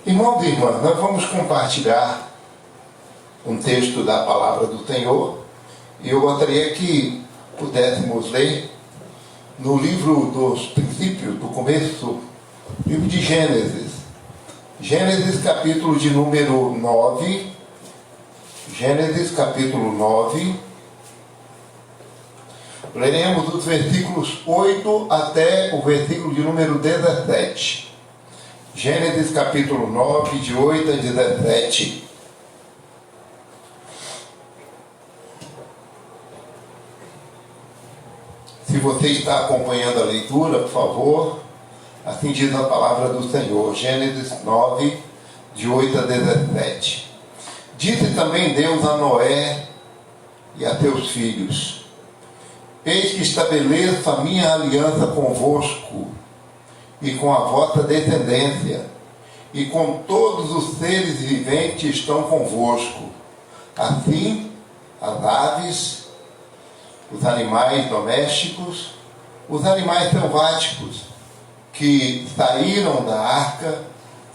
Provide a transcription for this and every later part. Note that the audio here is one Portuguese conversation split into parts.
Irmãos e irmãs, nós vamos compartilhar um texto da palavra do Senhor e eu gostaria que pudéssemos ler no livro dos princípios, do começo, livro de Gênesis. Gênesis capítulo de número 9. Gênesis capítulo 9. Leremos os versículos 8 até o versículo de número 17. Gênesis capítulo 9, de 8 a 17. Se você está acompanhando a leitura, por favor, assim diz a palavra do Senhor. Gênesis 9, de 8 a 17. Disse também Deus a Noé e a teus filhos: eis que estabeleço a minha aliança convosco e com a vossa descendência, e com todos os seres viventes que estão convosco, assim as aves, os animais domésticos, os animais selváticos, que saíram da arca,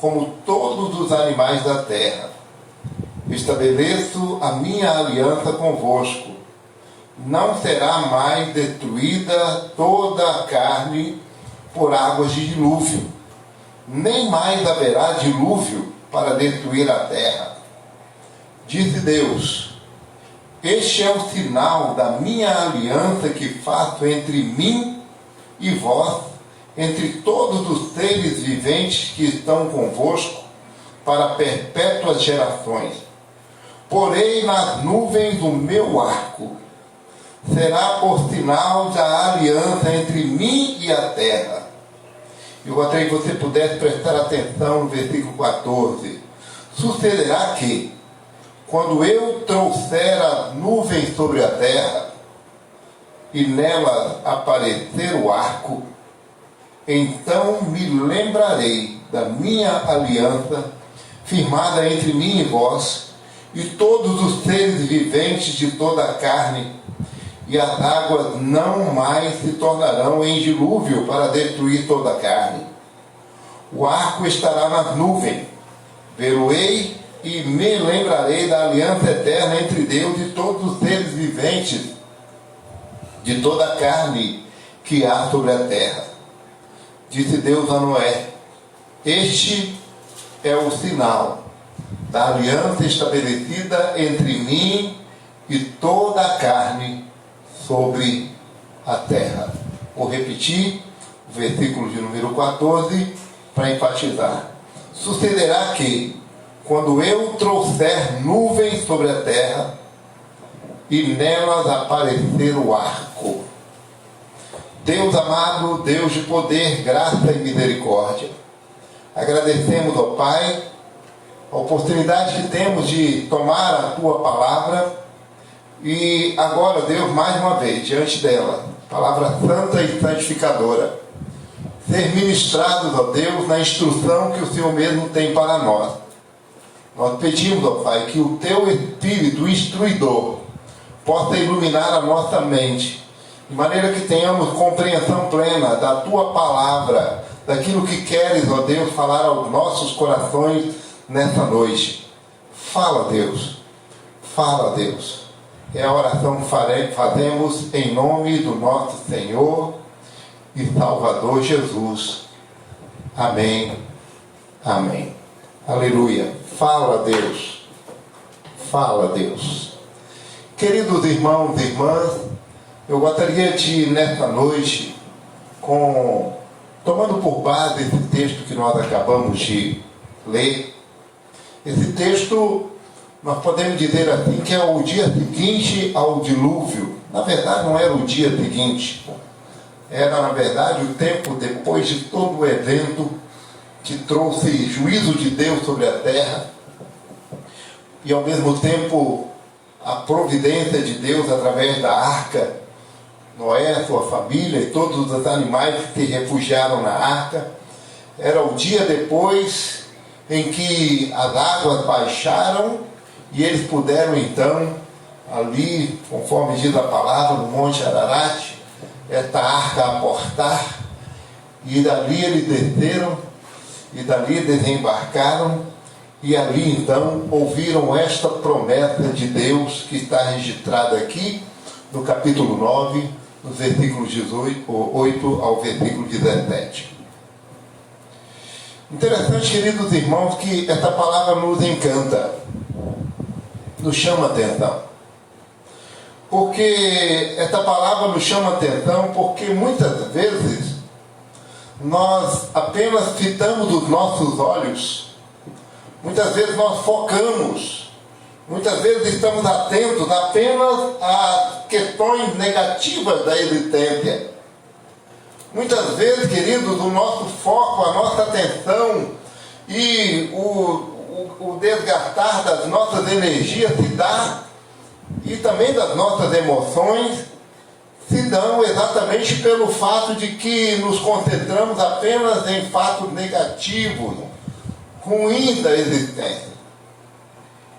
como todos os animais da terra. Estabeleço a minha aliança convosco. Não será mais destruída toda a carne por águas de dilúvio, nem mais haverá dilúvio para destruir a terra. Disse Deus: este é o sinal da minha aliança que faço entre mim e vós, entre todos os seres viventes que estão convosco, para perpétuas gerações. Porei nas nuvens o meu arco. Será por sinal da aliança entre mim e a terra. Eu gostaria que você pudesse prestar atenção no versículo 14. Sucederá que, quando eu trouxer as nuvens sobre a terra, e nelas aparecer o arco, então me lembrarei da minha aliança, firmada entre mim e vós, e todos os seres viventes de toda a carne, e as águas não mais se tornarão em dilúvio para destruir toda a carne. O arco estará nas nuvens, ver-o-ei e me lembrarei da aliança eterna entre Deus e todos os seres viventes de toda a carne que há sobre a terra. Disse Deus a Noé: este é o sinal da aliança estabelecida entre mim e toda a carne sobre a terra. Vou repetir o versículo de número 14 para enfatizar. Sucederá que, quando eu trouxer nuvens sobre a terra e nelas aparecer o arco. Deus amado, Deus de poder, graça e misericórdia, agradecemos ao Pai a oportunidade que temos de tomar a Tua palavra. E agora, Deus, mais uma vez, diante dela, palavra santa e santificadora, ser ministrados, ó Deus, na instrução que o Senhor mesmo tem para nós. Nós pedimos, ó Pai, que o Teu Espírito instruidor possa iluminar a nossa mente, de maneira que tenhamos compreensão plena da Tua palavra, daquilo que queres, ó Deus, falar aos nossos corações nessa noite. Fala, Deus. Fala, Deus. É a oração que fazemos em nome do nosso Senhor e Salvador Jesus. Amém. Amém. Aleluia. Fala, Deus. Fala, Deus. Queridos irmãos e irmãs, eu gostaria de, nesta noite, tomando por base esse texto que nós acabamos de ler, esse texto, nós podemos dizer assim, que é o dia seguinte ao dilúvio. Na verdade, não era o dia seguinte. Era, na verdade, o tempo depois de todo o evento que trouxe juízo de Deus sobre a terra. E, ao mesmo tempo, a providência de Deus através da arca. Noé, sua família e todos os animais que se refugiaram na arca. Era o dia depois em que as águas baixaram e eles puderam então, ali, conforme diz a palavra, no Monte Ararat, esta arca aportar, e dali eles desceram e dali desembarcaram, e ali então ouviram esta promessa de Deus que está registrada aqui no capítulo 9, nos versículos 8 ao versículo 17. Interessante, queridos irmãos, que essa palavra nos encanta, nos chama atenção. Porque essa palavra nos chama atenção porque muitas vezes nós apenas fitamos os nossos olhos, muitas vezes nós focamos, muitas vezes estamos atentos apenas às questões negativas da existência. Muitas vezes, queridos, o nosso foco, a nossa atenção e o desgastar das nossas energias se dá, e também das nossas emoções, se dão exatamente pelo fato de que nos concentramos apenas em fatos negativos, ruins da existência.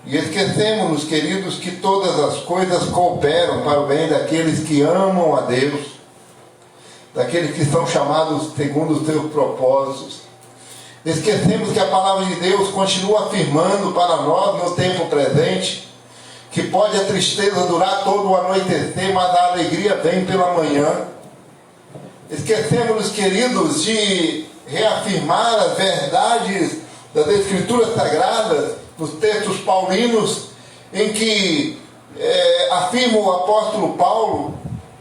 E esquecemos, queridos, que todas as coisas cooperam para o bem daqueles que amam a Deus, daqueles que são chamados segundo os seus propósitos. Esquecemos que a palavra de Deus continua afirmando para nós no tempo presente que pode a tristeza durar todo o anoitecer, mas a alegria vem pela manhã. Esquecemos, queridos, de reafirmar as verdades das Escrituras Sagradas, nos textos paulinos, em que afirma o apóstolo Paulo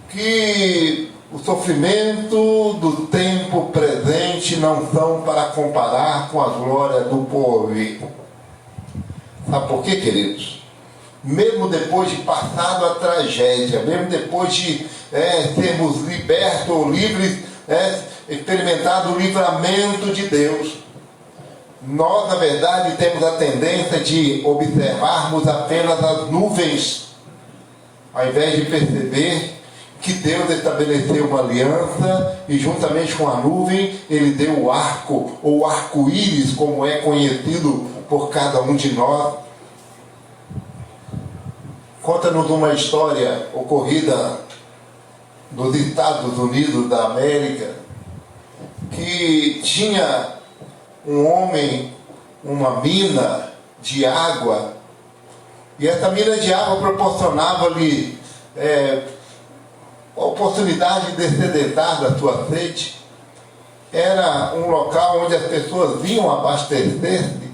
que o sofrimento do tempo presente não são para comparar com as glórias do porvir. Sabe por quê, queridos? Mesmo depois de passado a tragédia, mesmo depois de sermos libertos ou livres, experimentado o livramento de Deus, nós, na verdade, temos a tendência de observarmos apenas as nuvens, ao invés de perceber que Deus estabeleceu uma aliança e juntamente com a nuvem Ele deu o arco, ou arco-íris, como é conhecido por cada um de nós. Conta-nos uma história ocorrida nos Estados Unidos da América, que tinha um homem, uma mina de água, e essa mina de água proporcionava-lhe a oportunidade de dessedentar da sua sede. Era um local onde as pessoas vinham abastecer-se.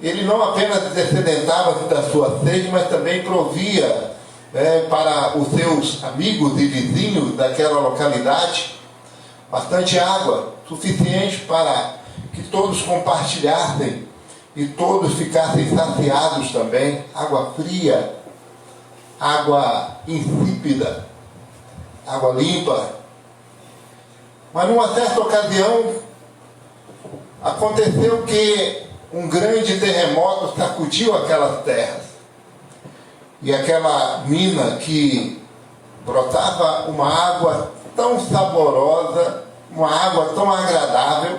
Ele não apenas dessedentava da sua sede, mas também provia para os seus amigos e vizinhos daquela localidade bastante água, suficiente para que todos compartilhassem e todos ficassem saciados também. Água fria, água insípida, água limpa. Mas numa certa ocasião aconteceu que um grande terremoto sacudiu aquelas terras, e aquela mina que brotava uma água tão saborosa, uma água tão agradável,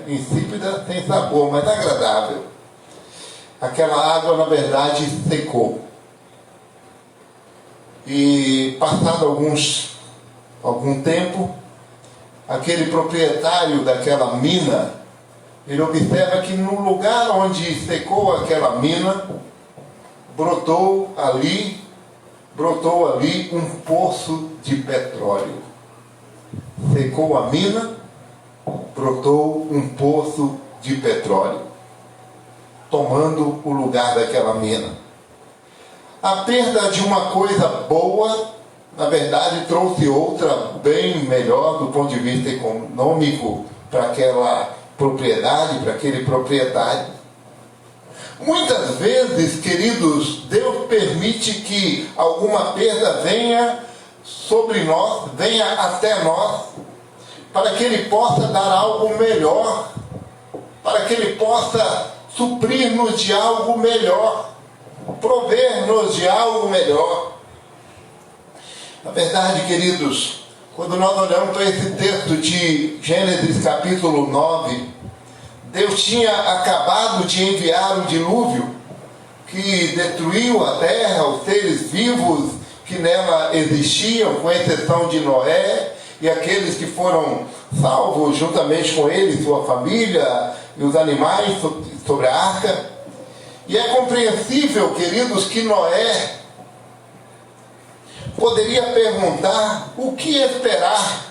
insípida, sem sabor, mas agradável, aquela água na verdade secou. E passado algum tempo, aquele proprietário daquela mina, ele observa que no lugar onde secou aquela mina, brotou ali um poço de petróleo. Secou a mina, brotou um poço de petróleo, tomando o lugar daquela mina. A perda de uma coisa boa, na verdade, trouxe outra bem melhor do ponto de vista econômico para aquela propriedade, para aquele proprietário. Muitas vezes, queridos, Deus permite que alguma perda venha sobre nós, venha até nós, para que Ele possa dar algo melhor, para que Ele possa suprir-nos de algo melhor, prover-nos de algo melhor. Na verdade, queridos, quando nós olhamos para esse texto de Gênesis capítulo 9, Deus tinha acabado de enviar o dilúvio que destruiu a terra, os seres vivos que nela existiam, com exceção de Noé e aqueles que foram salvos juntamente com ele, sua família e os animais sobre a arca. E é compreensível, queridos, que Noé poderia perguntar o que esperar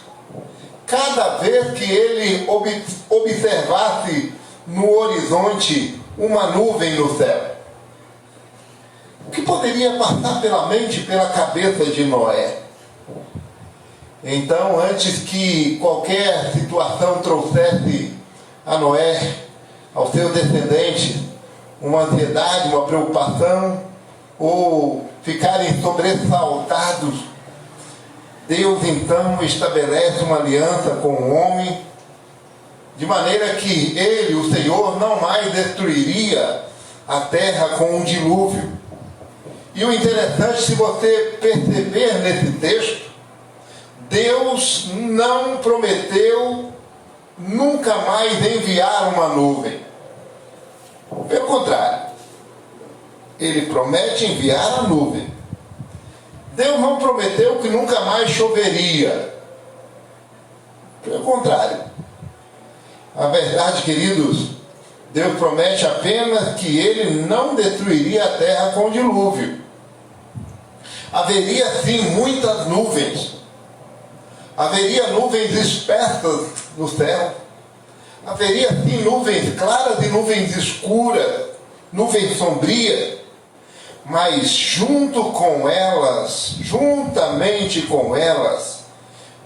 cada vez que ele observasse no horizonte uma nuvem no céu. O que poderia passar pela mente, pela cabeça de Noé? Então, antes que qualquer situação trouxesse a Noé, aos seus descendentes, uma ansiedade, uma preocupação, ou ficarem sobressaltados, Deus então estabelece uma aliança com o homem, de maneira que ele, o Senhor, não mais destruiria a terra com um dilúvio. E o interessante, se você perceber nesse texto, Deus não prometeu nunca mais enviar uma nuvem. Pelo contrário, ele promete enviar a nuvem. Deus não prometeu que nunca mais choveria. Pelo contrário. A verdade, queridos, Deus promete apenas que ele não destruiria a terra com dilúvio. Haveria sim muitas nuvens. Haveria nuvens espessas no céu. Haveria sim nuvens claras e nuvens escuras, nuvens sombrias. Mas junto com elas, juntamente com elas,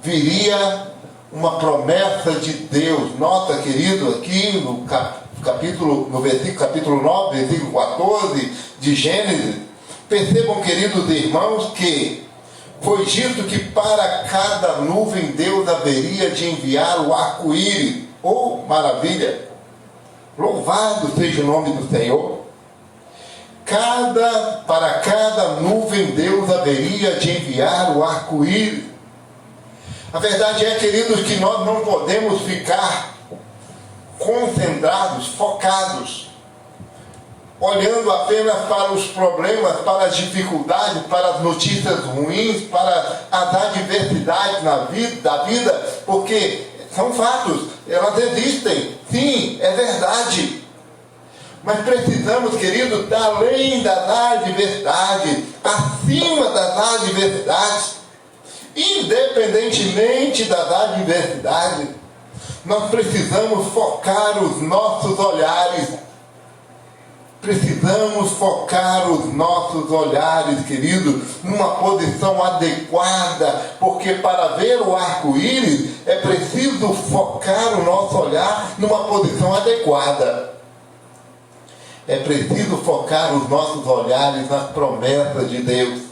viria uma promessa de Deus. Nota, querido, aqui no capítulo 9, versículo 14 de Gênesis, percebam, queridos irmãos, que foi dito que para cada nuvem Deus haveria de enviar o arco-íris. Oh, maravilha! Louvado seja o nome do Senhor. Para cada nuvem Deus haveria de enviar o arco-íris. A verdade é, queridos, que nós não podemos ficar concentrados, focados, olhando apenas para os problemas, para as dificuldades, para as notícias ruins, para as adversidades da vida, porque são fatos, elas existem, sim, é verdade. Mas precisamos, queridos, além das adversidades, acima das adversidades, independentemente das adversidades, nós precisamos focar os nossos olhares. Precisamos focar os nossos olhares, queridos, numa posição adequada, porque para ver o arco-íris é preciso focar o nosso olhar numa posição adequada. É preciso focar os nossos olhares nas promessas de Deus.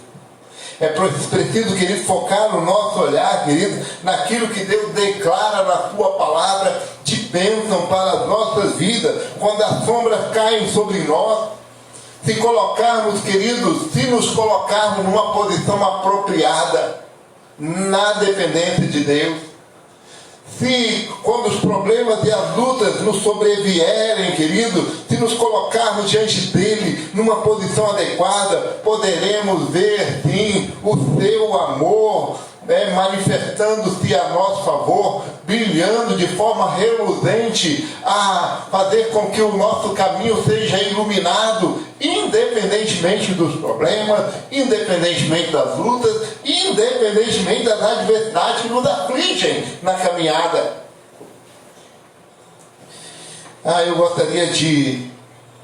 É preciso, querido, focar o nosso olhar, querido, naquilo que Deus declara na sua palavra de bênção para as nossas vidas. Quando as sombras caem sobre nós, se nos colocarmos numa posição apropriada, na dependência de Deus, quando os problemas e as lutas nos sobrevierem, querido, se nos colocarmos diante dele numa posição adequada, poderemos ver sim o seu amor manifestando-se a nosso favor, brilhando de forma reluzente, a fazer com que o nosso caminho seja iluminado, independentemente dos problemas, independentemente das lutas, independentemente das adversidades que nos afligem na caminhada. Eu gostaria de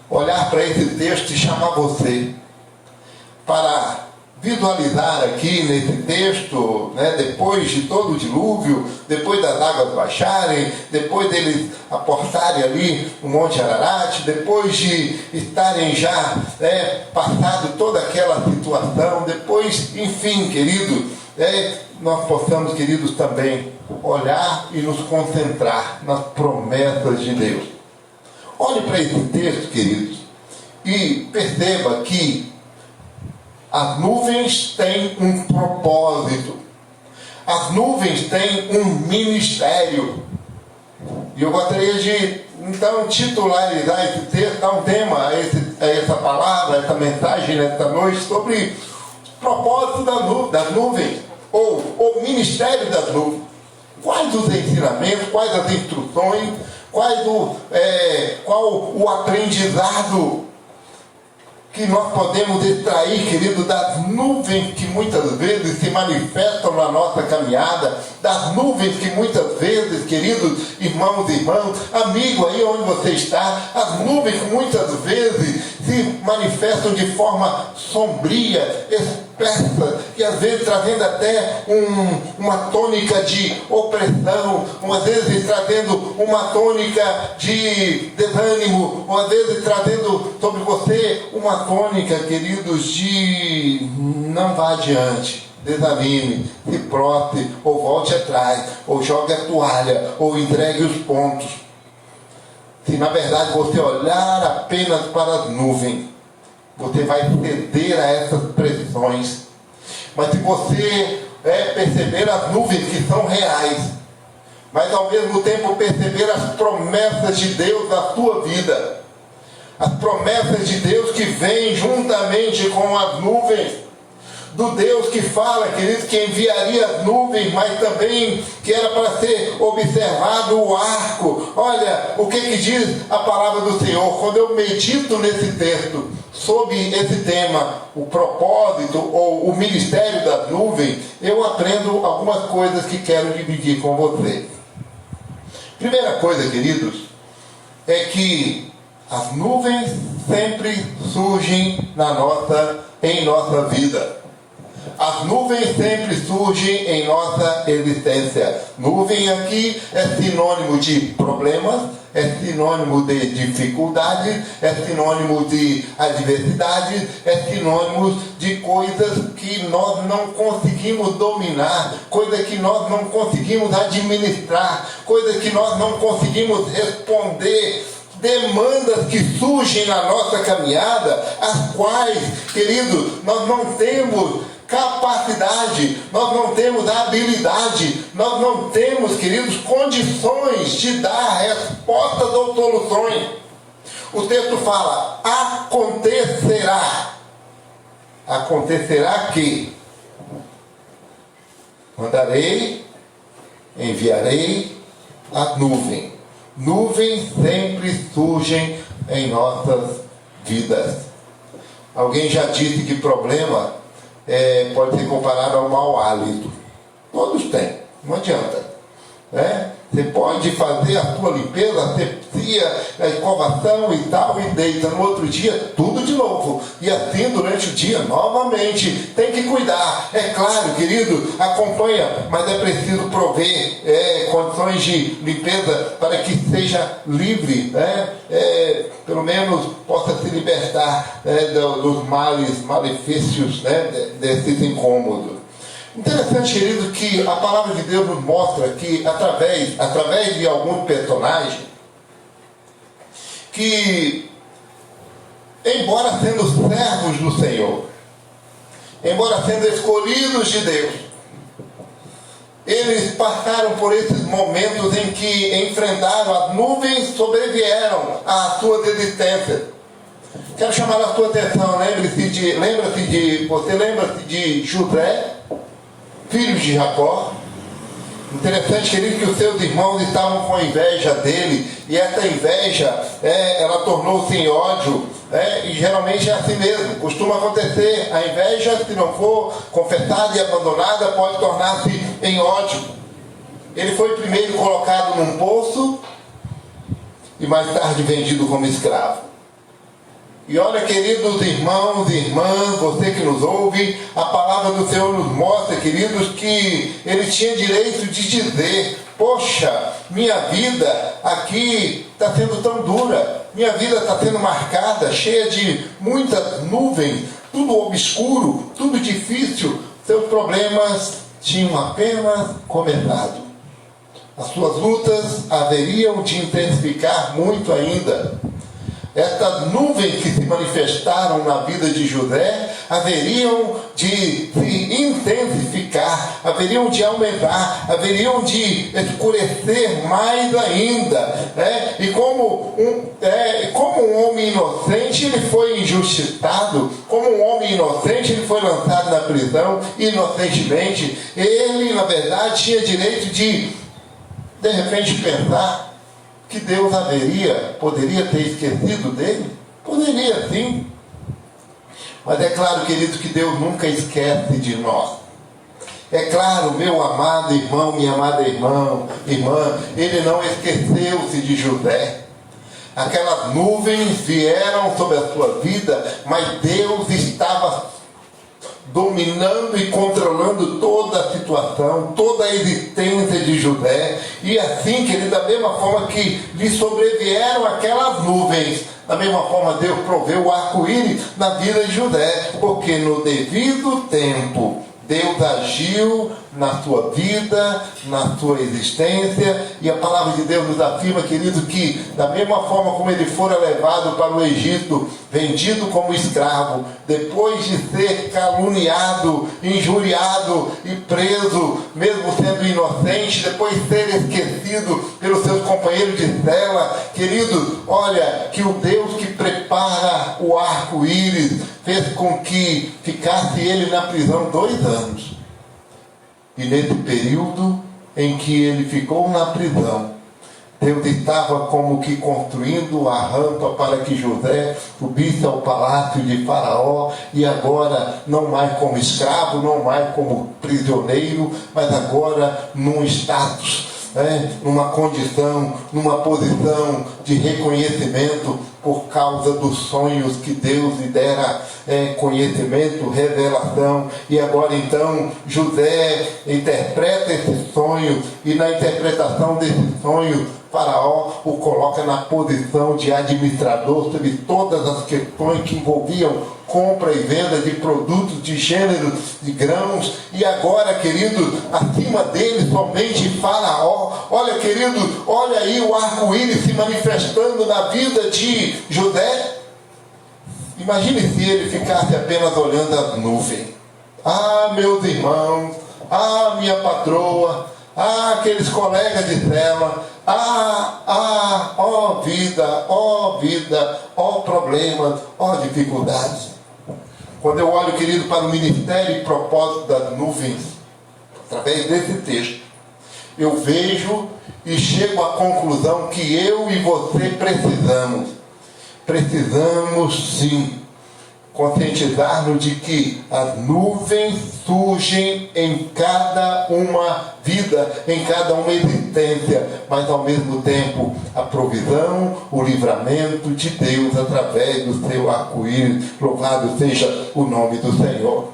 olhar para esse texto e chamar você para visualizar aqui nesse texto, depois de todo o dilúvio, depois das águas baixarem, depois deles aportarem ali no Monte Ararat, depois de estarem já passado toda aquela situação, depois, enfim, querido, nós possamos, queridos, também olhar e nos concentrar nas promessas de Deus. Olhe para esse texto, queridos, e perceba que as nuvens têm um propósito. As nuvens têm um ministério. E eu gostaria de, então, titularizar esse texto, dar um tema a essa palavra, essa mensagem nesta noite, sobre os propósitos das nuvens, ou o ministério das nuvens. Quais os ensinamentos, quais as instruções, qual o aprendizado que nós podemos extrair, querido, das nuvens que muitas vezes se manifestam na nossa caminhada, das nuvens que muitas vezes, queridos irmãos e irmãs, amigo aí onde você está, as nuvens que muitas vezes se manifestam de forma sombria, espessa, e às vezes trazendo até uma tônica de opressão, às vezes trazendo uma tônica de desânimo, ou às vezes trazendo sobre você uma tônica, queridos, de não vá adiante, desanime, se prostre, ou volte atrás, ou jogue a toalha, ou entregue os pontos. Se na verdade você olhar apenas para as nuvens, você vai ceder a essas pressões. Mas se você perceber as nuvens que são reais, mas ao mesmo tempo perceber as promessas de Deus na sua vida, as promessas de Deus que vêm juntamente com as nuvens, do Deus que fala, querido, que enviaria as nuvens, mas também que era para ser observado o arco. Olha o que diz a palavra do Senhor. Quando eu medito nesse texto sobre esse tema, o propósito ou o ministério das nuvens, eu aprendo algumas coisas que quero dividir com vocês. Primeira coisa, queridos, é que as nuvens sempre surgem em nossa vida. As nuvens sempre surgem em nossa existência. Nuvem aqui é sinônimo de problemas, é sinônimo de dificuldades, é sinônimo de adversidades, é sinônimo de coisas que nós não conseguimos dominar, coisas que nós não conseguimos administrar, coisas que nós não conseguimos responder, demandas que surgem na nossa caminhada, as quais, querido, nós não temos capacidade, nós não temos habilidade, nós não temos, queridos, condições de dar respostas ou soluções. O texto fala, acontecerá que mandarei, enviarei a nuvem. Nuvens sempre surgem em nossas vidas. Alguém já disse que problema pode ser comparado ao mau hálito. Todos têm, não adianta. Você pode fazer a sua limpeza, asepsia, a escovação e tal, e deita no outro dia tudo de novo. E assim durante o dia novamente. Tem que cuidar. É claro, querido, acompanha, mas é preciso prover condições de limpeza para que seja livre, pelo menos possa se libertar dos malefícios, desses incômodos. Interessante, querido, que a palavra de Deus nos mostra que através de alguns personagens que, embora sendo servos do Senhor, embora sendo escolhidos de Deus, eles passaram por esses momentos em que enfrentaram as nuvens, sobrevieram às suas existências. Quero chamar a sua atenção, você lembra-se de José, filho de Jacó. Interessante, querido, que os seus irmãos estavam com inveja dele, e essa inveja, ela tornou-se em ódio, e geralmente é assim mesmo, costuma acontecer. A inveja, se não for confessada e abandonada, pode tornar-se em ódio. Ele foi primeiro colocado num poço, e mais tarde vendido como escravo. E olha, queridos irmãos e irmãs, você que nos ouve, a palavra do Senhor nos mostra, queridos, que ele tinha direito de dizer: poxa, minha vida aqui está sendo tão dura, minha vida está sendo marcada, cheia de muitas nuvens, tudo obscuro, tudo difícil. Seus problemas tinham apenas começado. As suas lutas haveriam de intensificar muito ainda. Estas nuvens que se manifestaram na vida de José haveriam de se intensificar, haveriam de aumentar, haveriam de escurecer mais ainda. E como um homem inocente, ele foi injustiçado, como um homem inocente, ele foi lançado na prisão inocentemente. Ele, na verdade, tinha direito de de repente pensar que Deus poderia ter esquecido dele? Poderia sim. Mas é claro, querido, que Deus nunca esquece de nós. É claro, meu amado irmão, minha amada irmã, ele não esqueceu-se de José. Aquelas nuvens vieram sobre a sua vida, mas Deus estava dominando e controlando toda a situação, toda a existência de José. E assim, querido, da mesma forma que lhe sobrevieram aquelas nuvens, da mesma forma Deus proveu o arco-íris na vida de José, porque no devido tempo Deus agiu na sua vida, na sua existência, e a palavra de Deus nos afirma, querido, que da mesma forma como ele fora levado para o Egito, vendido como escravo, depois de ser caluniado, injuriado e preso, mesmo sendo inocente, depois de ser esquecido pelos seus companheiros de cela, querido, olha, que o Deus que prepara o arco-íris fez com que ficasse ele na prisão 2 anos. E nesse período em que ele ficou na prisão, Deus estava como que construindo a rampa para que José subisse ao palácio de Faraó, e agora não mais como escravo, não mais como prisioneiro, mas agora num status, numa condição, numa posição de reconhecimento por causa dos sonhos que Deus lhe dera conhecimento, revelação. E agora então José interpreta esse sonho, e na interpretação desse sonho Faraó o coloca na posição de administrador sobre todas as questões que envolviam compra e venda de produtos, de gêneros, de grãos. E agora, querido, acima dele somente Faraó. Olha, querido, olha aí o arco-íris se manifestando na vida de José. Imagine se ele ficasse apenas olhando as nuvens. Ah, meus irmãos, ah, minha patroa, ah, aqueles colegas de cela, ó vida, ó problemas, ó dificuldades. Quando eu olho, querido, para o ministério e propósito das nuvens, através desse texto, eu vejo e chego à conclusão que eu e você precisamos sim conscientizar-nos de que as nuvens surgem em cada uma vida, em cada uma existência, mas ao mesmo tempo a provisão, o livramento de Deus através do seu arco-íris. Louvado seja o nome do Senhor.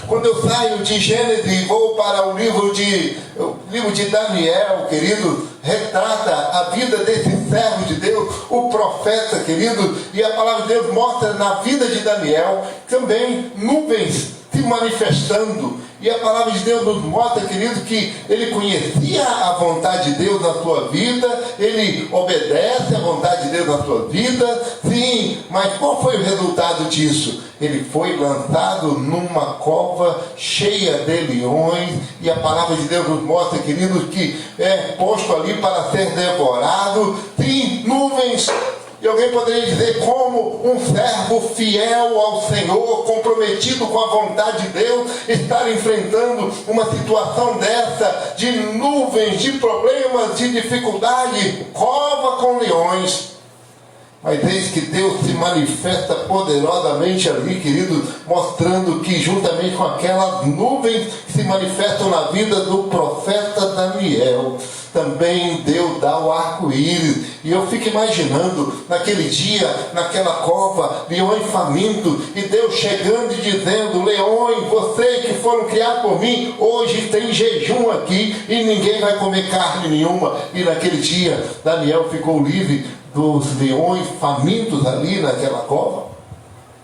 Quando eu saio de Gênesis e vou para o livro de Daniel, querido, retrata a vida desse servo de Deus, o profeta, querido, e a palavra de Deus mostra na vida de Daniel também nuvens se manifestando. E a palavra de Deus nos mostra, querido, que ele conhecia a vontade de Deus na sua vida, ele obedece à vontade de Deus na sua vida, sim, mas qual foi o resultado disso? Ele foi lançado numa cova cheia de leões, e a palavra de Deus nos mostra, queridos, que é posto ali para ser devorado, sim, nuvens. E alguém poderia dizer como um servo fiel ao Senhor, comprometido com a vontade de Deus, estar enfrentando uma situação dessa, de nuvens, de problemas, de dificuldade, cova com leões. Mas eis que Deus se manifesta poderosamente ali, querido, mostrando que juntamente com aquelas nuvens que se manifestam na vida do profeta Daniel, também Deus dá o arco-íris. E eu fico imaginando naquele dia, naquela cova, leões famintos, e Deus chegando e dizendo: leões, vocês que foram criados por mim, hoje tem jejum aqui e ninguém vai comer carne nenhuma. E naquele dia Daniel ficou livre dos leões famintos ali naquela cova.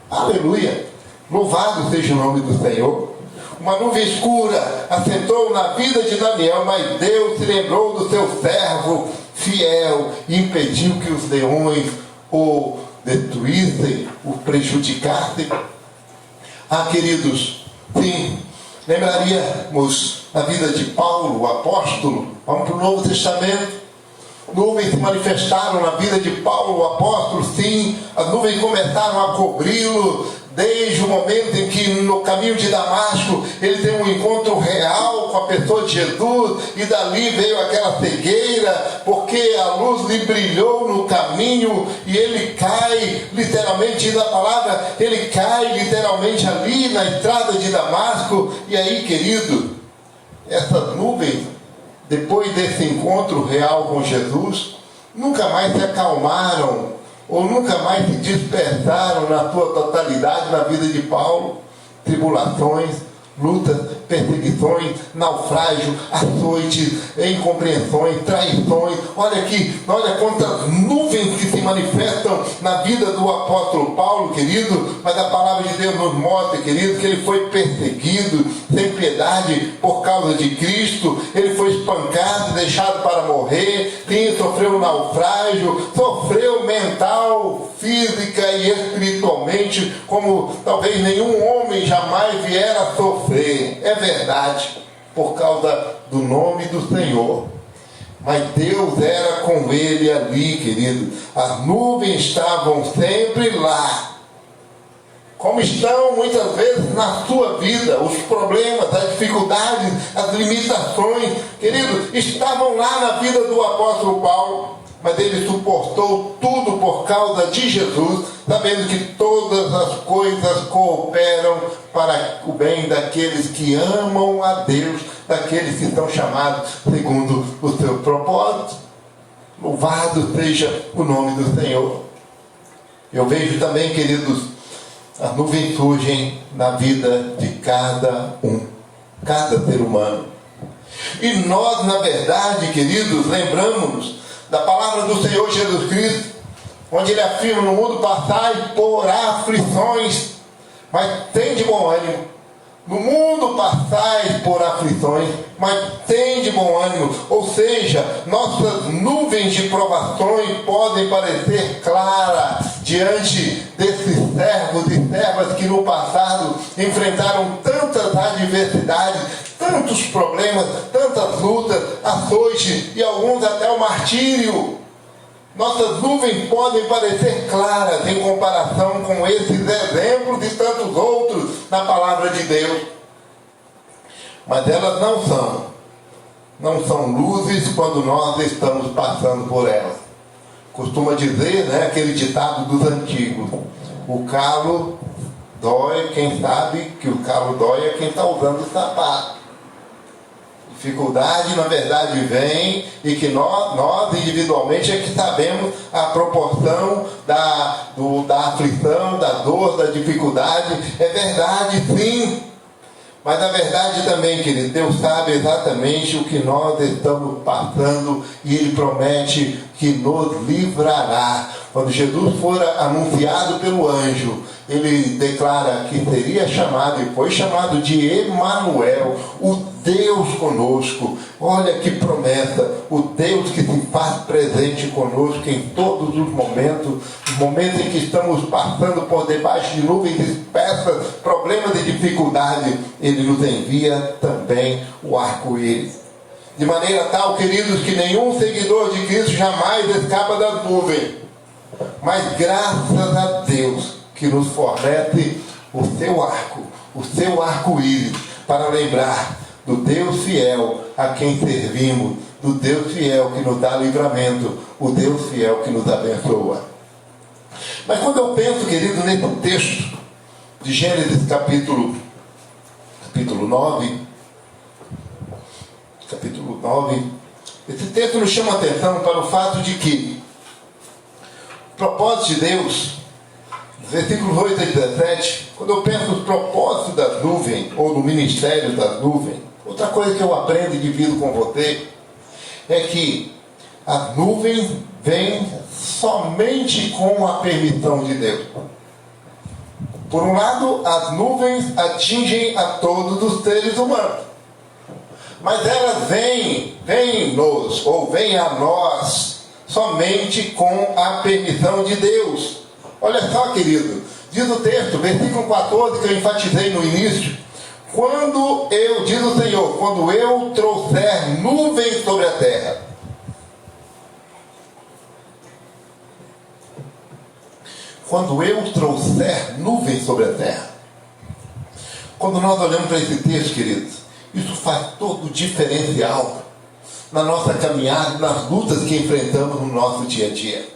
Aleluia! Louvado seja o nome do Senhor. Uma nuvem escura assentou na vida de Daniel, mas Deus se lembrou do seu servo fiel e impediu que os leões o destruíssem, o prejudicassem. Ah, queridos, sim, lembraríamos a vida de Paulo, o apóstolo. Vamos para o Novo Testamento. Nuvens se manifestaram na vida de Paulo, o apóstolo, sim. As nuvens começaram a cobri-lo desde o momento em que no caminho de Damasco ele tem um encontro real com a pessoa de Jesus, e dali veio aquela cegueira, porque a luz lhe brilhou no caminho, e ele cai, literalmente diz a palavra, ele cai literalmente ali na estrada de Damasco. E aí, querido, essas nuvens, depois desse encontro real com Jesus, nunca mais se acalmaram, ou nunca mais se dispersaram na sua totalidade na vida de Paulo. Tribulações, lutas, perseguições, naufrágio, açoites, incompreensões, traições. Olha aqui, olha quantas nuvens que se manifestam na vida do apóstolo Paulo, querido. Mas a palavra de Deus nos mostra, querido, que ele foi perseguido sem piedade por causa de Cristo. Ele foi espancado, deixado para morrer. Sim, sofreu um naufrágio, sofreu mental, física e espiritualmente como talvez nenhum homem jamais viera a sofrer. É verdade, por causa do nome do Senhor. Mas Deus era com ele ali, querido. As nuvens estavam sempre lá, como estão muitas vezes na sua vida. Os problemas, as dificuldades, as limitações, querido, estavam lá na vida do apóstolo Paulo. Mas ele suportou tudo por causa de Jesus, sabendo que todas as coisas cooperam para o bem daqueles que amam a Deus, daqueles que são chamados segundo o seu propósito. Louvado seja o nome do Senhor. Eu vejo também, queridos, as nuvens surgem na vida de cada ser humano. E nós, na verdade, queridos, lembramos-nos da palavra do Senhor Jesus Cristo, onde ele afirma: no mundo passai por aflições, mas tem de bom ânimo. No mundo passai por aflições, mas tem de bom ânimo. Ou seja, nossas nuvens de provações podem parecer claras diante desses servos e servas que no passado enfrentaram tantas adversidades, tantos problemas, tantas lutas, açoites e alguns até o martírio. Nossas nuvens podem parecer claras em comparação com esses exemplos e tantos outros na palavra de Deus. Mas elas não são luzes quando nós estamos passando por elas. Costuma dizer, né, aquele ditado dos antigos: o calo dói, quem sabe que o calo dói é quem está usando o sapato. Dificuldade, na verdade, vem, e que nós individualmente é que sabemos a proporção da aflição, da dor, da dificuldade. É verdade, sim. Mas a verdade também, querido, Deus sabe exatamente o que nós estamos passando, e Ele promete que nos livrará. Quando Jesus for anunciado pelo anjo, ele declara que seria chamado, e foi chamado, de Emanuel, o Deus conosco. Olha que promessa, o Deus que se faz presente conosco em todos os momentos em que estamos passando por debaixo de nuvens espessas, problemas e dificuldade. Ele nos envia também o arco-íris. De maneira tal, queridos, que nenhum seguidor de Cristo jamais escapa das nuvens. Mas graças a Deus que nos fornece o seu arco-íris, para lembrar do Deus fiel a quem servimos, do Deus fiel que nos dá livramento, o Deus fiel que nos abençoa. Mas quando eu penso, querido, nesse texto de Gênesis capítulo 9, esse texto nos chama a atenção para o fato de que o propósito de Deus, versículos 8 a 17, quando eu penso nos propósitos das nuvens, ou no ministério das nuvens, outra coisa que eu aprendo e divido com você, é que as nuvens vêm somente com a permissão de Deus. Por um lado, as nuvens atingem a todos os seres humanos, mas elas vêm-nos, ou vêm a nós, somente com a permissão de Deus. Olha só, querido, diz o texto, versículo 14, que eu enfatizei no início: diz o Senhor, quando eu trouxer nuvens sobre a terra. quando eu trouxer nuvens sobre a terra. Quando nós olhamos para esse texto, queridos, isso faz todo o diferencial na nossa caminhada, nas lutas que enfrentamos no nosso dia a dia.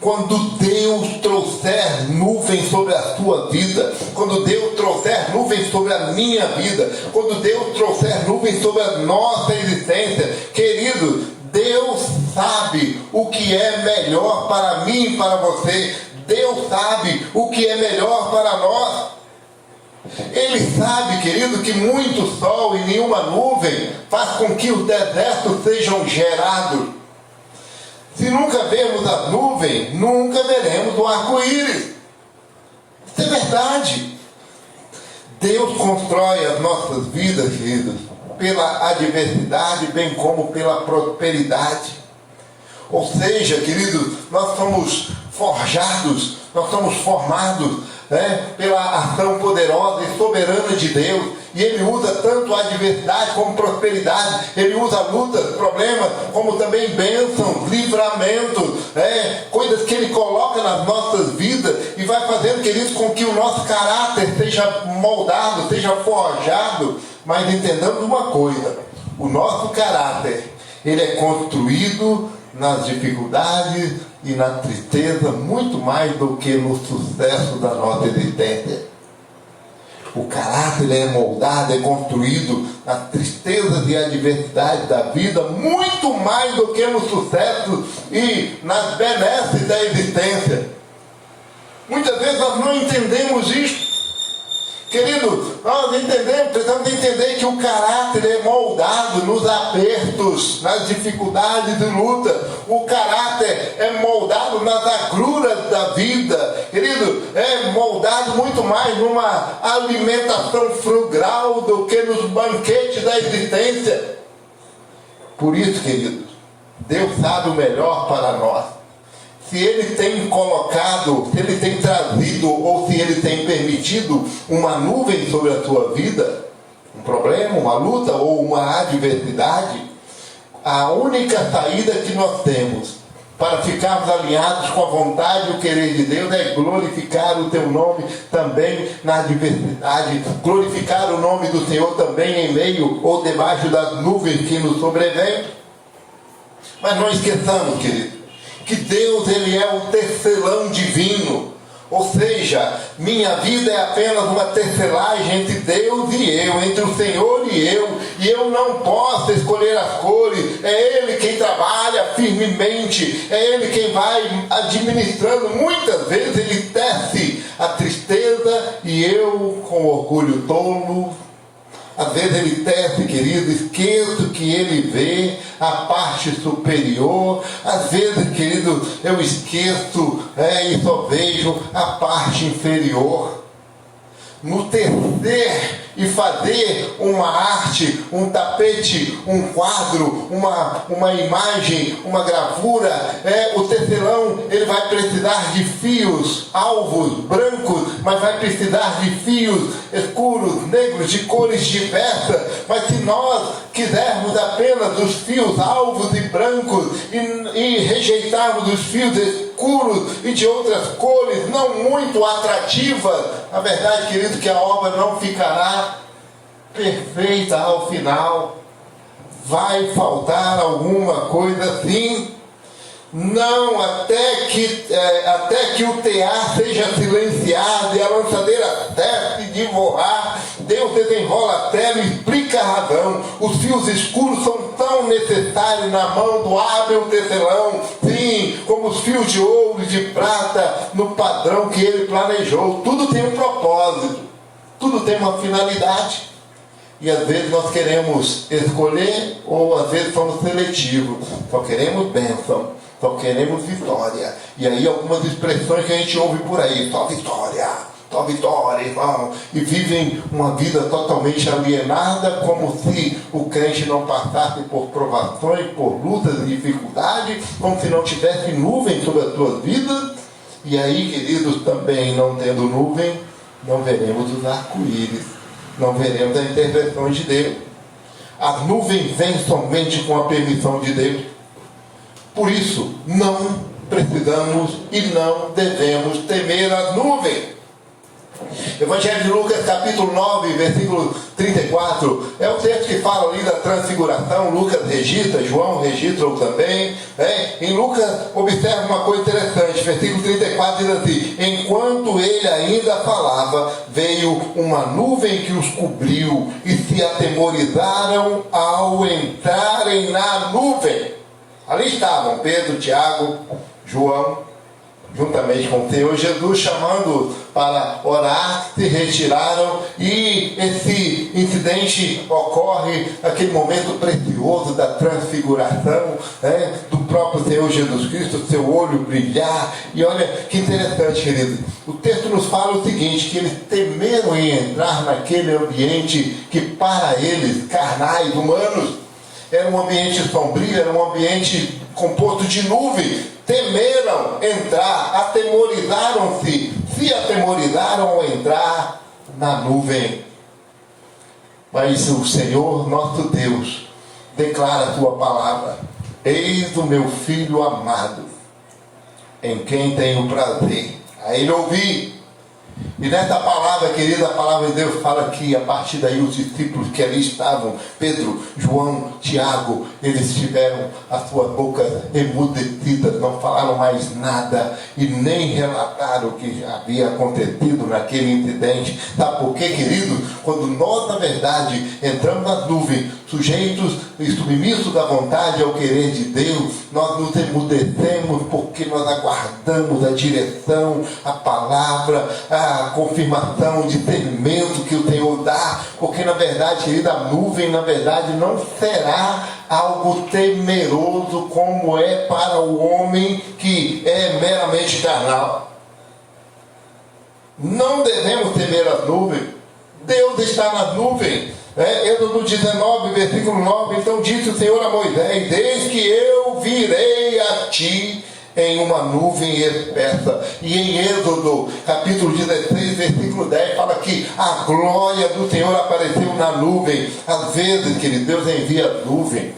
Quando Deus trouxer nuvens sobre a sua vida, quando Deus trouxer nuvens sobre a minha vida, quando Deus trouxer nuvens sobre a nossa existência, querido, Deus sabe o que é melhor para mim e para você. Deus sabe o que é melhor para nós. Ele sabe, querido, que muito sol e nenhuma nuvem faz com que os desertos sejam gerados. Se nunca vermos a nuvem, nunca veremos o arco-íris. Isso é verdade. Deus constrói as nossas vidas, queridos, pela adversidade, bem como pela prosperidade. Ou seja, queridos, nós somos forjados, nós somos formados pela ação poderosa e soberana de Deus. E Ele usa tanto a adversidade como prosperidade. Ele usa lutas, problemas, como também bênçãos, livramentos, coisas que Ele coloca nas nossas vidas e vai fazendo, queridos, com que o nosso caráter seja moldado, seja forjado. Mas entendamos uma coisa: o nosso caráter, ele é construído nas dificuldades e na tristeza, muito mais do que no sucesso da nossa existência. O caráter é moldado, é construído nas tristezas e adversidades da vida, muito mais do que no sucesso e nas benesses da existência. Muitas vezes nós não entendemos isso. Querido, nós precisamos entender que o caráter é moldado nos apertos, nas dificuldades e lutas. O caráter é moldado nas agruras da vida. Querido, é moldado muito mais numa alimentação frugal do que nos banquetes da existência. Por isso, queridos, Deus sabe o melhor para nós. Se Ele tem colocado, se Ele tem trazido ou se Ele tem permitido uma nuvem sobre a sua vida, um problema, uma luta ou uma adversidade, a única saída que nós temos para ficarmos alinhados com a vontade e o querer de Deus é glorificar o Teu nome também na adversidade, glorificar o nome do Senhor também em meio ou debaixo das nuvens que nos sobrevêm. Mas não esqueçamos, querido, que Deus, Ele é o tecelão divino. Ou seja, minha vida é apenas uma tecelagem entre Deus e eu, entre o Senhor e eu não posso escolher as cores. É Ele quem trabalha firmemente, é Ele quem vai administrando. Muitas vezes Ele tece a tristeza e eu, com orgulho tolo, às vezes Ele tece, querido, esqueço que Ele vê a parte superior. Às vezes, querido, eu esqueço e só vejo a parte inferior. No tecer e fazer uma arte, um tapete, um quadro, uma imagem, uma gravura, o tecelão, ele vai precisar de fios alvos, brancos, mas vai precisar de fios escuros, negros, de cores diversas. Mas se nós quisermos apenas os fios alvos e brancos e rejeitarmos os fios escuros e de outras cores não muito atrativas, a verdade, querido, que a obra não ficará perfeita ao final. Vai faltar alguma coisa sim. Não, até que o tear seja silenciado e a lançadeira cesse de borrar, Deus desenrola a tela e explica a razão. Os fios escuros são tão necessários na mão do hábil tecelão, sim, como os fios de ouro e de prata no padrão que ele planejou. Tudo tem um propósito, tudo tem uma finalidade. E às vezes nós queremos escolher, ou às vezes somos seletivos, só queremos bênção, só queremos vitória. E aí algumas expressões que a gente ouve por aí: só vitória, irmão. E vivem uma vida totalmente alienada, como se o crente não passasse por provações, por lutas e dificuldades, como se não tivesse nuvem sobre as suas vidas. E aí, queridos, também não tendo nuvem, não veremos os arco-íris, não veremos a intervenção de Deus. As nuvens vêm somente com a permissão de Deus. Por isso, não precisamos e não devemos temer as nuvens. Evangelho de Lucas, capítulo 9, versículo 34, é o texto que fala ali da transfiguração. Lucas registra, João registra também. Em Lucas, observa uma coisa interessante, versículo 34 diz assim: enquanto ele ainda falava, veio uma nuvem que os cobriu, e se atemorizaram ao entrarem na nuvem. Ali estavam Pedro, Tiago, João, juntamente com o Senhor Jesus, chamando para orar, se retiraram, e esse incidente ocorre naquele momento precioso da transfiguração, do próprio Senhor Jesus Cristo, seu olho brilhar. E olha que interessante, querido, o texto nos fala o seguinte, que eles temeram em entrar naquele ambiente que para eles, carnais, humanos, era um ambiente sombrio, era um ambiente composto de nuvem. Temeram entrar, atemorizaram-se, se atemorizaram ao entrar na nuvem. Mas o Senhor, nosso Deus, declara a sua palavra: eis o meu filho amado, em quem tenho prazer, a ele ouvir. E nessa palavra, querida, a palavra de Deus fala que a partir daí os discípulos que ali estavam, Pedro, João, Tiago, eles tiveram as suas bocas emudecidas, não falaram mais nada e nem relataram o que havia acontecido naquele incidente. Sabe por quê, querido? Quando nós, na verdade, entramos nas nuvens, sujeitos e submissos à vontade, ao querer de Deus, nós nos emudecemos porque nós aguardamos a direção, a palavra, a confirmação de discernimento que o Senhor dá, porque na verdade, querida, a nuvem na verdade não será algo temeroso como é para o homem que é meramente carnal. Não devemos temer as nuvens. Deus está nas nuvens. Êxodo 19, versículo 9, então disse o Senhor a Moisés: eis que eu virei a ti em uma nuvem espessa. E em Êxodo, capítulo 16, versículo 10, fala que a glória do Senhor apareceu na nuvem. Às vezes, querido, Deus envia nuvem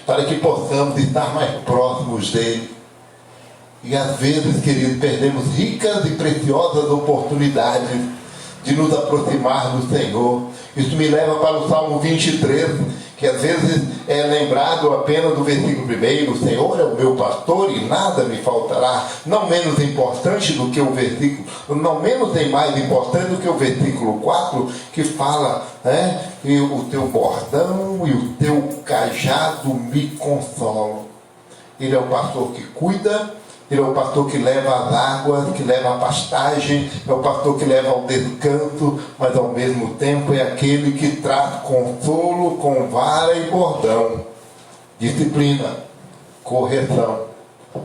para que possamos estar mais próximos dele. E às vezes, querido, perdemos ricas e preciosas oportunidades de nos aproximar do Senhor. Isso me leva para o Salmo 23, que às vezes é lembrado apenas do versículo 1: o Senhor é o meu pastor e nada me faltará. Não menos importante do que o versículo, não menos nem mais importante do que o versículo 4, que fala, e o teu bordão e o teu cajado me consolam. Ele é o pastor que cuida. Ele é o pastor que leva as águas, que leva a pastagem, é o pastor que leva ao descanso, mas ao mesmo tempo é aquele que traz consolo com vara e bordão, disciplina, correção.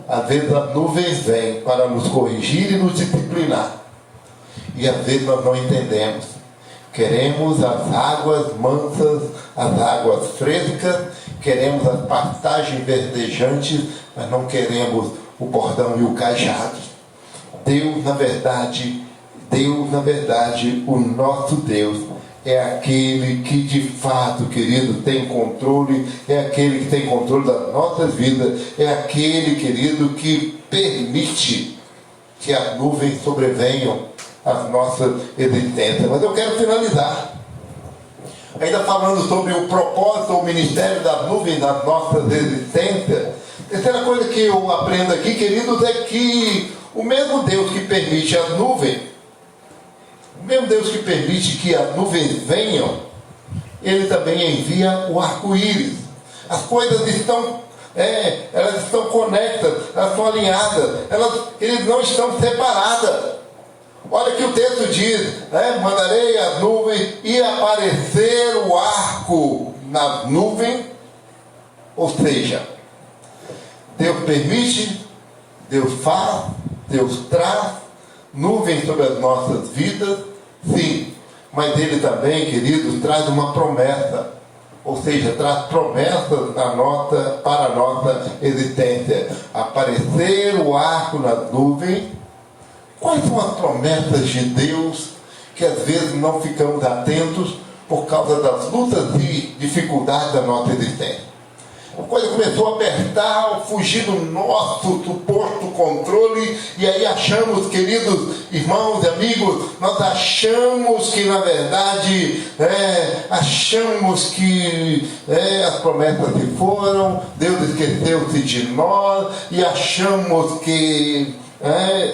Às vezes as nuvens vêm para nos corrigir e nos disciplinar, e às vezes nós não entendemos. Queremos as águas mansas, as águas frescas, queremos as pastagens verdejantes, mas não queremos o bordão e o cajado. Deus, na verdade, o nosso Deus é aquele que de fato, querido, tem controle, é aquele que tem controle das nossas vidas, é aquele, querido, que permite que as nuvens sobrevenham às nossas existências. Mas eu quero finalizar ainda falando sobre o propósito, o ministério das nuvens nas nossas existências. Terceira coisa que eu aprendo aqui, queridos, é que o mesmo Deus que permite as nuvens, o mesmo Deus que permite que as nuvens venham, Ele também envia o arco-íris. As coisas estão, elas estão conectadas, elas estão alinhadas, eles não estão separadas. Olha que o texto diz, mandarei as nuvens e aparecer o arco na nuvem, ou seja, Deus permite, Deus faz, Deus traz nuvens sobre as nossas vidas, sim, mas Ele também, queridos, traz uma promessa, ou seja, traz promessas para a nossa existência. Aparecer o arco nas nuvens. Quais são as promessas de Deus que às vezes não ficamos atentos por causa das lutas e dificuldades da nossa existência? a coisa começou a apertar, fugir do nosso suposto controle, e aí achamos, queridos irmãos e amigos, nós achamos que na verdade, achamos que as promessas se foram, Deus esqueceu-se de nós, e achamos que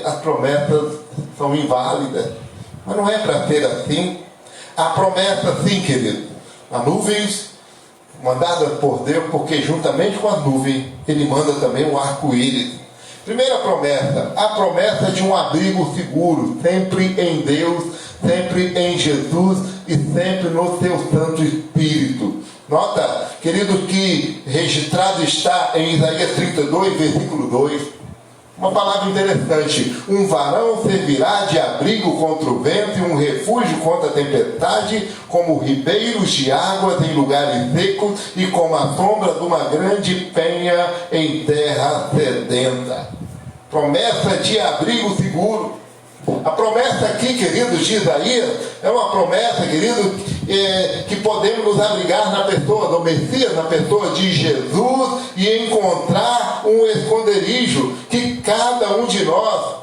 as promessas são inválidas. Mas não é para ser assim. A promessa, sim, querido, as nuvens mandadas por Deus, porque juntamente com as nuvens ele manda também o arco-íris. Primeira promessa, a promessa de um abrigo seguro, sempre em Deus, sempre em Jesus e sempre no seu Santo Espírito. Nota, queridos, que registrado está em Isaías 32, versículo 2, uma palavra interessante: um varão servirá de abrigo contra o vento e um refúgio contra a tempestade, como ribeiros de águas em lugares secos e como a sombra de uma grande penha em terra sedenta. Promessa de abrigo seguro. A promessa aqui, queridos, de Isaías, é uma promessa, querido, que podemos nos abrigar na pessoa do Messias, na pessoa de Jesus, e encontrar um esconderijo que cada um de nós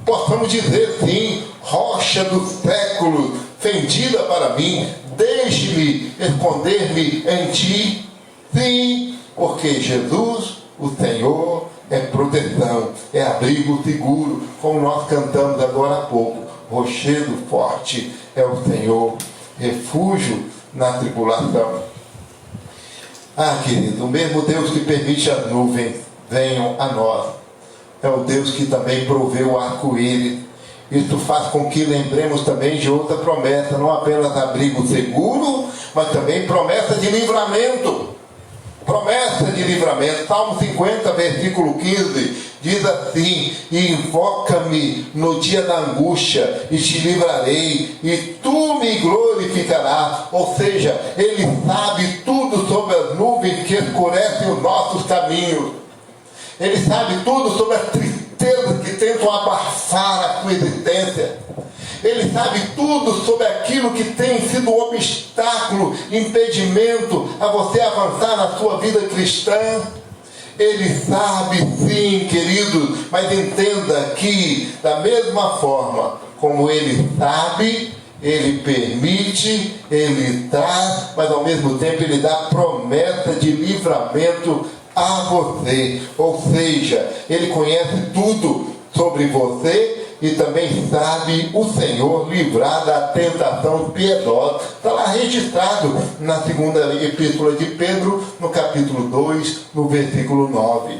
possamos dizer sim: rocha dos séculos, fendida para mim, deixe-me esconder-me em ti. Sim, porque Jesus, o Senhor, é proteção, é abrigo seguro, como nós cantamos agora há pouco. Rochedo forte é o Senhor, refúgio na tribulação. Querido, o mesmo Deus que permite as nuvens venham a nós, é o Deus que também proveu o arco-íris. Isso faz com que lembremos também de outra promessa, não apenas abrigo seguro, mas também promessa de livramento. Promessa de livramento. Salmo 50, versículo 15, diz assim: invoca-me no dia da angústia e te livrarei, e tu me glorificarás. Ou seja, ele sabe tudo sobre as nuvens que escurecem os nossos caminhos. Ele sabe tudo sobre as tristezas que tentam abafar a sua existência. Ele sabe tudo sobre aquilo que tem sido obstáculo, impedimento a você avançar na sua vida cristã. Ele sabe sim, querido, mas entenda que da mesma forma como ele sabe, ele permite, ele traz, mas ao mesmo tempo ele dá promessa de livramento a você. Ou seja, ele conhece tudo sobre você e também sabe o Senhor livrar da tentação piedosa. Está lá registrado na segunda epístola de Pedro, no capítulo 2, no versículo 9.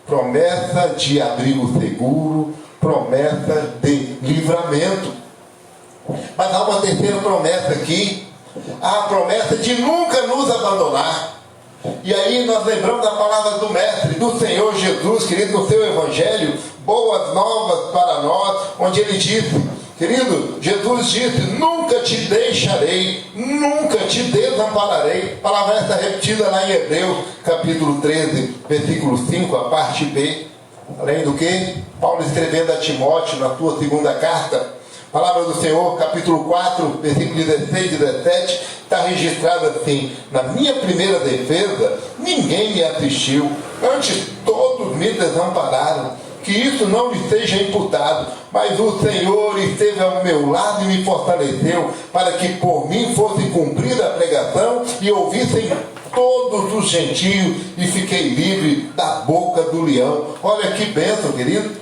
Promessa de abrigo seguro, promessa de livramento. Mas há uma terceira promessa aqui, a promessa de nunca nos abandonar. E aí nós lembramos da palavra do Mestre, do Senhor Jesus, querido, no seu Evangelho, boas novas para nós, onde ele disse, querido, Jesus disse: nunca te deixarei, nunca te desampararei. Palavra essa repetida lá em Hebreus, capítulo 13, versículo 5, a parte B. Além do que, Paulo escrevendo a Timóteo na sua segunda carta, palavra do Senhor, capítulo 4, versículo 16 e 17, está registrado assim: na minha primeira defesa, ninguém me assistiu, antes todos me desampararam. Que isso não lhe seja imputado, mas o Senhor esteve ao meu lado e me fortaleceu, para que por mim fosse cumprida a pregação e ouvissem todos os gentios, e fiquei livre da boca do leão. Olha que bênção, querido.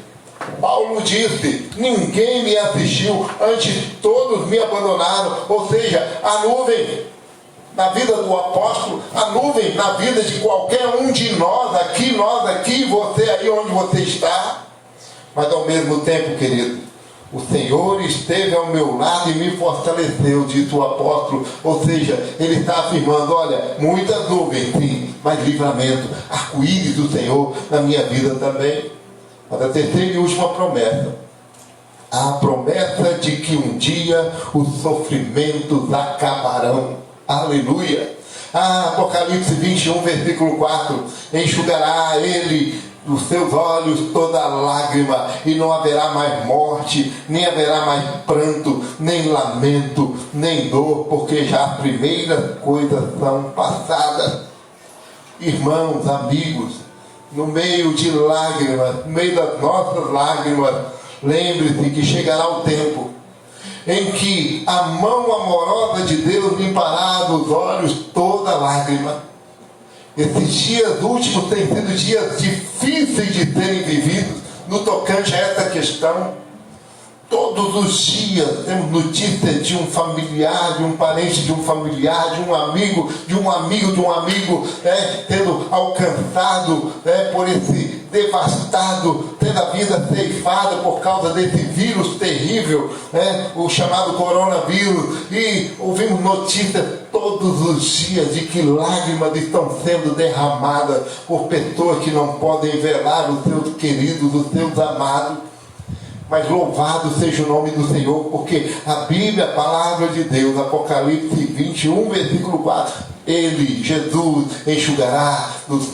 Paulo disse: ninguém me assistiu, antes todos me abandonaram. Ou seja, a nuvem na vida do apóstolo, a nuvem na vida de qualquer um de nós aqui, você aí onde você está. Mas ao mesmo tempo, querido, o Senhor esteve ao meu lado e me fortaleceu, disse o apóstolo. Ou seja, ele está afirmando: olha, muitas nuvens sim, mas livramento, arco-íris do Senhor na minha vida também. Mas a terceira e última promessa, a promessa de que um dia os sofrimentos acabarão. Aleluia! Apocalipse 21, versículo 4: enxugará ele dos seus olhos toda lágrima, e não haverá mais morte, nem haverá mais pranto, nem lamento, nem dor, porque já as primeiras coisas são passadas. irmãos, amigos, no meio de lágrimas, no meio das nossas lágrimas, lembre-se que chegará o tempo em que a mão amorosa de Deus limpará dos olhos toda lágrima. Esses dias últimos têm sido dias difíceis de serem vividos no tocante a essa questão. Todos os dias temos notícias de um familiar, de um parente de um familiar, de um amigo, tendo alcançado por esse devastado, tendo a vida ceifada por causa desse vírus terrível, o chamado coronavírus. E ouvimos notícias todos os dias de que lágrimas estão sendo derramadas por pessoas que não podem velar os seus queridos, os seus amados. Mas louvado seja o nome do Senhor, porque a Bíblia, a palavra de Deus, Apocalipse 21, versículo 4, Ele, Jesus, enxugará dos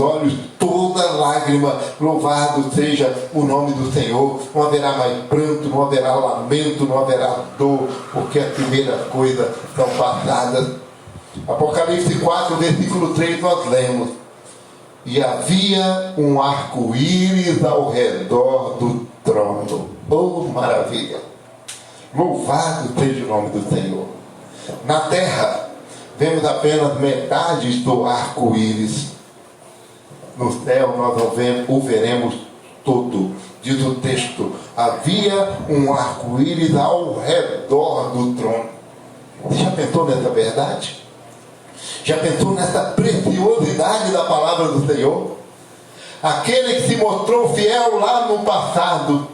olhos toda lágrima. Louvado seja o nome do Senhor. Não haverá mais pranto, não haverá lamento, não haverá dor, porque as primeiras coisas são passadas. Apocalipse 4, versículo 3, nós lemos: e havia um arco-íris ao redor do trono. Oh, maravilha! Louvado seja o nome do Senhor. Na terra, vemos apenas metade do arco-íris. No céu, nós o veremos todo. Diz o texto: havia um arco-íris ao redor do trono. Você já pensou nessa verdade? Já pensou nessa preciosidade da palavra do Senhor? Aquele que se mostrou fiel lá no passado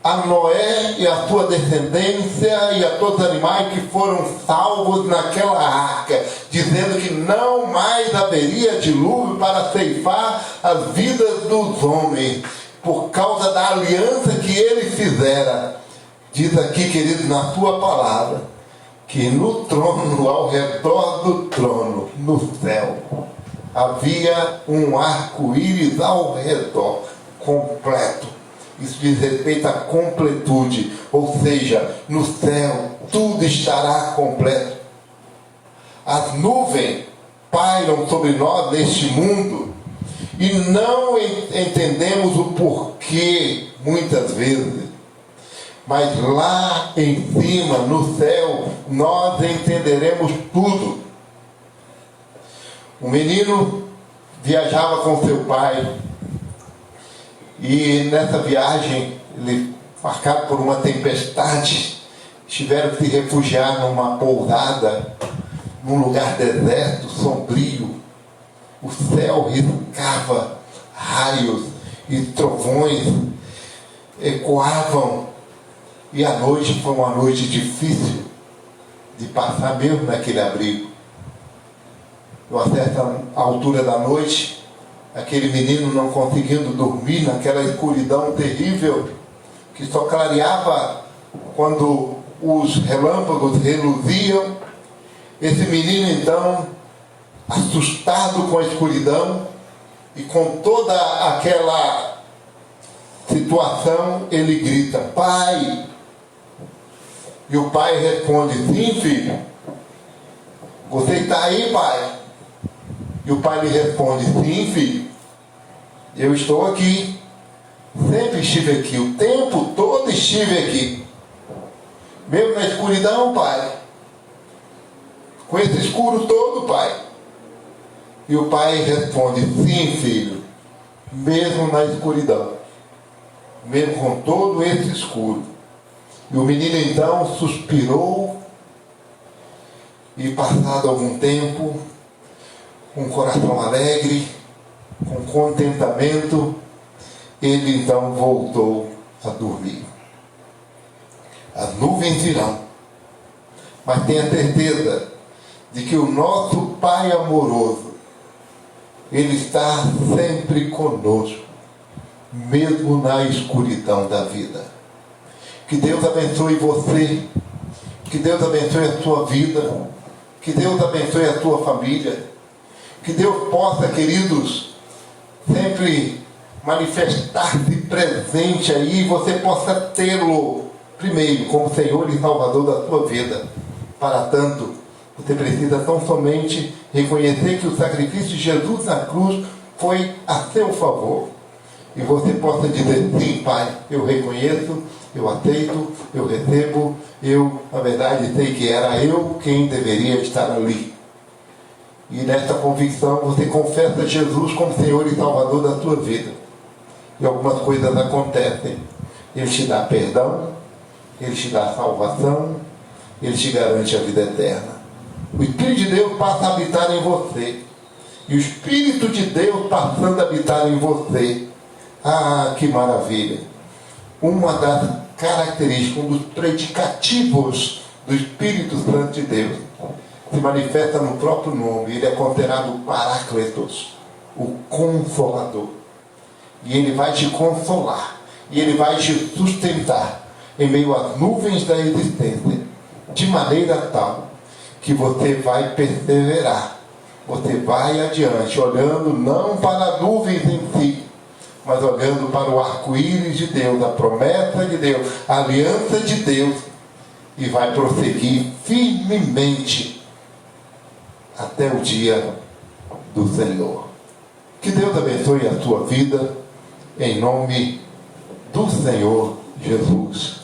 a Noé e a sua descendência e a todos os animais que foram salvos naquela arca, dizendo que não mais haveria dilúvio para ceifar as vidas dos homens, por causa da aliança que ele fizera. Diz aqui, querido, na sua palavra, que no trono, ao redor do trono, no céu, havia um arco-íris ao redor, completo. Isso diz respeito à completude, ou seja, no céu tudo estará completo. As nuvens pairam sobre nós neste mundo e não entendemos o porquê muitas vezes. Mas lá em cima, no céu, nós entenderemos tudo. O menino viajava com seu pai. E nessa viagem, ele, marcado por uma tempestade, tiveram que se refugiar numa pousada, num lugar deserto, sombrio. O céu riscava raios e trovões, ecoavam. E a noite foi uma noite difícil de passar mesmo naquele abrigo. A certa altura da noite, aquele menino não conseguindo dormir naquela escuridão terrível, que só clareava quando os relâmpagos reluziam. Esse menino então, assustado com a escuridão e com toda aquela situação, ele grita: pai! E o pai responde: sim, filho. Você está aí, pai? E o pai lhe responde: sim, filho. Eu estou aqui. Sempre estive aqui. O tempo todo estive aqui. Mesmo na escuridão, pai. Com esse escuro todo, pai. E o pai responde: sim, filho. Mesmo na escuridão. Mesmo com todo esse escuro. E o menino então suspirou e, passado algum tempo, com o coração alegre, com contentamento, ele então voltou a dormir. As nuvens virão, mas tenha certeza de que o nosso Pai amoroso, Ele está sempre conosco, mesmo na escuridão da vida. Que Deus abençoe você, que Deus abençoe a sua vida, que Deus abençoe a sua família, que Deus possa, queridos, sempre manifestar-se presente aí, e você possa tê-lo primeiro como Senhor e Salvador da sua vida. Para tanto, Você precisa tão somente reconhecer que o sacrifício de Jesus na cruz foi a seu favor. E você possa dizer, sim, Pai, eu reconheço, eu aceito, eu recebo, eu, na verdade, sei que era eu quem deveria estar ali. E nessa convicção você confessa Jesus como Senhor e Salvador da sua vida. E algumas coisas acontecem. Ele te dá perdão, Ele te dá salvação, Ele te garante a vida eterna. O Espírito de Deus passa a habitar em você. E o Espírito de Deus passando a habitar em você. Ah, que maravilha! Uma das características, um dos predicativos do Espírito Santo de Deus se manifesta no próprio nome. Ele é considerado o Paráclitos, o Consolador. E Ele vai te consolar. E Ele vai te sustentar em meio às nuvens da existência, de maneira tal que você vai perseverar. Você vai adiante, olhando não para as nuvens em si, mas olhando para o arco-íris de Deus, a promessa de Deus, a aliança de Deus, e vai prosseguir firmemente até o dia do Senhor. Que Deus abençoe a sua vida, em nome do Senhor Jesus.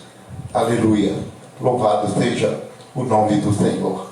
Aleluia. Louvado seja o nome do Senhor.